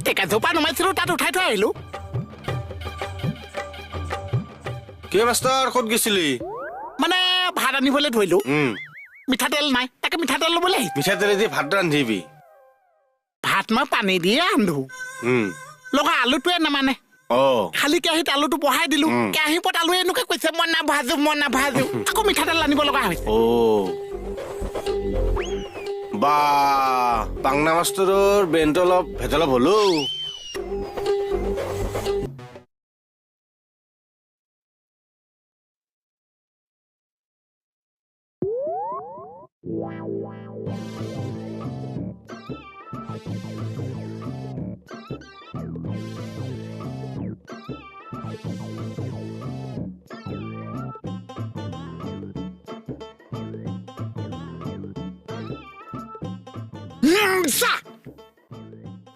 টেকা জোপা নমাইছিলো তাত উঠাই থৈ আহিলো কে মাষ্টাৰ ক'ত গৈছিলি মানে ভাত আনিবলৈ ধৰিলো মিঠাতেল নাই তাকে মিঠাতেল ল'বলৈ আহিছো মিঠাতেলেদি ভাত ৰান্ধিবি ভাত মই পানী দিয়ে ৰান্ধো লগা আলুটোৱে নামানে খালি কেৰাহীত আলুটো বহাই দিলো কেৰাহীৰ ওপৰত আলু এনেকে কৈছে মই নাভাজো আকৌ মিঠাতেল আনিব লগা হৈছে বা পাংনা মাষ্টৰৰ ব্ৰেইনটো অলপ ভেজালপ হলো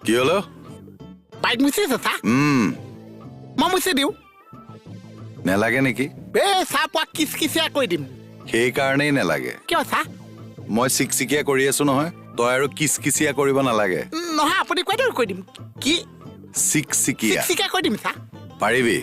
কি হলো বাইক মুচিছে চা মই মুচি দিওঁ নেলাগে নেকি চাহ পোৱা কিচকিচিয়া কৈ দিম সেইকাৰণেই নেলাগে কিয় চা মই চিকচিকিয়া কৰি আছো নহয় তই আৰু কিচকিচিয়া কৰিব নালাগে নহয় আপুনি কৈ দিম কি চিকচিকিয়া চিকচিকিয়া কৈ দিম চা পাৰিবি